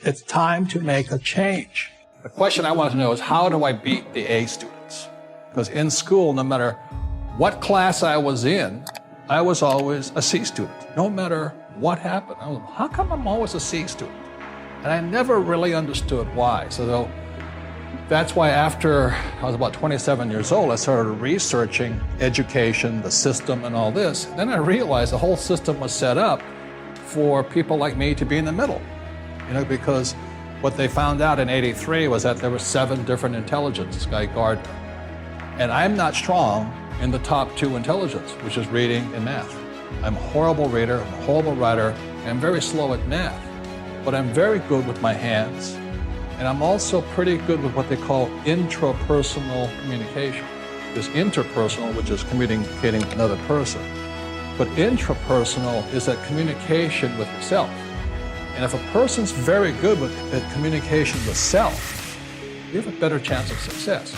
It's time to make a change. The question I want to know is, how do I beat the A students? Because in school, no matter what class I was in, I was always a C student. No matter what happened, I was, how come I'm always a C student? And I never really understood why. So that's why after I was about 27 years old, I started researching education, the system, and all this. Then I realized the whole system was set up for people like me to be in the middle. Because what they found out in '83 was that there were 7 different intelligences, Guy Gardner. And I'm not strong in the top 2 intelligence, which is reading and math. I'm a horrible reader, I'm a horrible writer, and I'm very slow at math. But I'm very good with my hands. And I'm also pretty good with what they call intrapersonal communication. There's interpersonal, which is communicating with another person. But intrapersonal is that communication with yourself. And if a person's very good with communication with self, you have a better chance of success.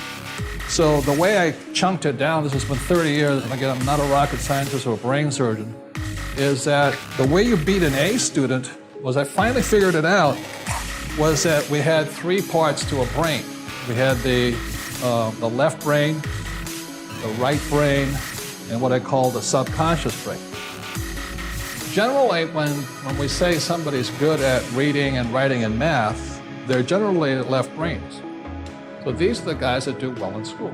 So the way I chunked it down, this has been 30 years, and again, I'm not a rocket scientist or a brain surgeon, is that the way you beat an A student was, I finally figured it out, was that we had 3 parts to a brain. We had the left brain, the right brain, and what I call the subconscious brain. Generally, when we say somebody's good at reading and writing and math, they're generally left brains. So these are the guys that do well in school.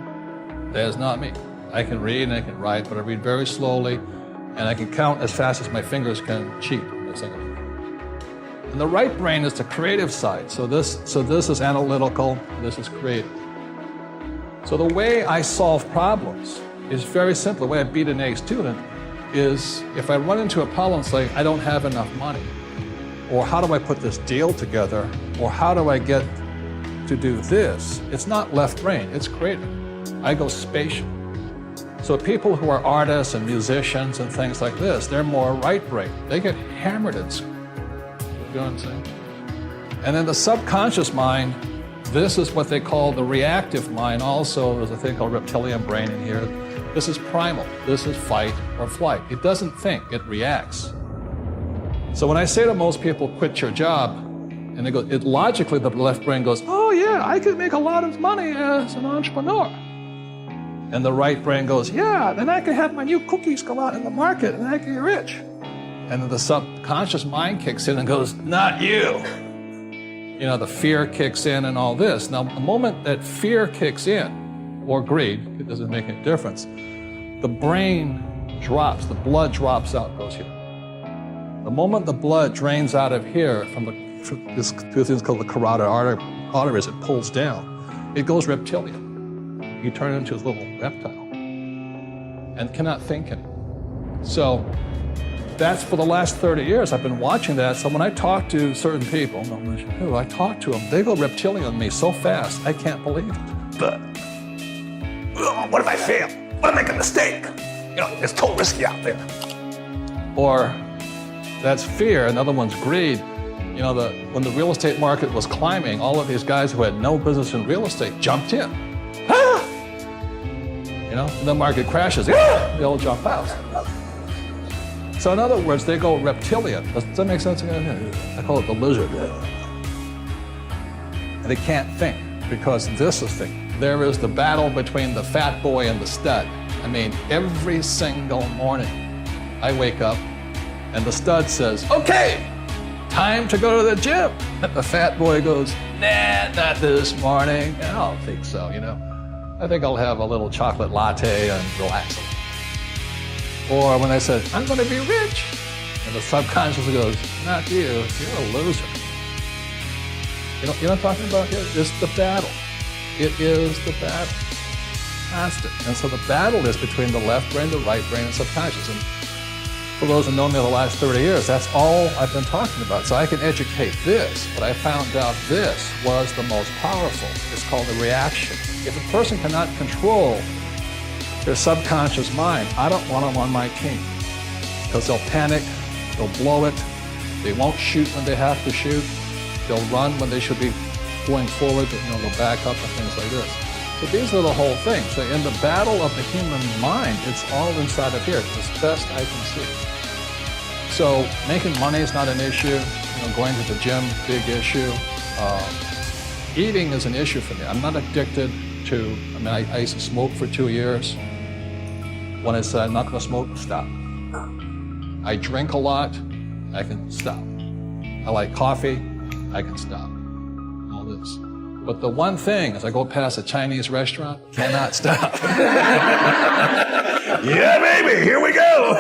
That is not me. I can read and I can write, but I read very slowly, and I can count as fast as my fingers can cheat. And the right brain is the creative side. So this is analytical, this is creative. So the way I solve problems is very simple. The way I beat an A student is, if I run into a problem saying, I don't have enough money, or how do I put this deal together, or how do I get to do this, it's not left brain, it's creative. I go spatial. So people who are artists and musicians and things like this, they're more right brain. They get hammered in school. You know what I'm saying? And then the subconscious mind, this is what they call the reactive mind. Also, there's a thing called reptilian brain in here. This is primal. This is fight or flight. It doesn't think, it reacts. So when I say to most people, quit your job, and they go, logically the left brain goes, oh yeah, I could make a lot of money as an entrepreneur. And the right brain goes, yeah, then I can have my new cookies go out in the market and I can get rich. And then the subconscious mind kicks in and goes, not you. The fear kicks in and all this. Now, the moment that fear kicks in, or greed, it doesn't make any difference, the brain drops, the blood drops out, goes here. The moment the blood drains out of here from this 2 things called the carotid arteries, it pulls down, it goes reptilian. You turn into a little reptile and cannot think anymore. So that's for the last 30 years. I've been watching that. So when I talk to certain people, I talk to them, they go reptilian on me so fast, I can't believe it. But what if I fail? What if I make a mistake? It's too risky out there. Or that's fear. Another one's greed. When the real estate market was climbing, all of these guys who had no business in real estate jumped in. The market crashes, they all jump out. So in other words, they go reptilian. Does that make sense? I call it the lizard. And they can't think, because this is thinking. There is the battle between the fat boy and the stud. Every single morning I wake up and the stud says, okay, time to go to the gym. And the fat boy goes, nah, not this morning. I don't think so, I think I'll have a little chocolate latte and relax. Or when I said, I'm going to be rich, and the subconscious goes, not you, you're a loser. You know what I'm talking about here? It's the battle. It is the battle. Constant. And so the battle is between the left brain, the right brain, and subconscious. And for those who know me the last 30 years, that's all I've been talking about. So I can educate this, but I found out this was the most powerful. It's called the reaction. If a person cannot control their subconscious mind, I don't want them on my team, because they'll panic, they'll blow it, they won't shoot when they have to shoot, they'll run when they should be going forward, but they'll back up and things like this. So these are the whole thing. So in the battle of the human mind, it's all inside of here, as best I can see. So making money is not an issue, going to the gym, big issue. Eating is an issue for me. I'm not addicted to, I used to smoke for 2 years. When I said I'm not going to smoke, stop. I drink a lot, I can stop. I like coffee, I can stop. All this. But the one thing, as I go past a Chinese restaurant, cannot stop. Yeah, baby, here we go.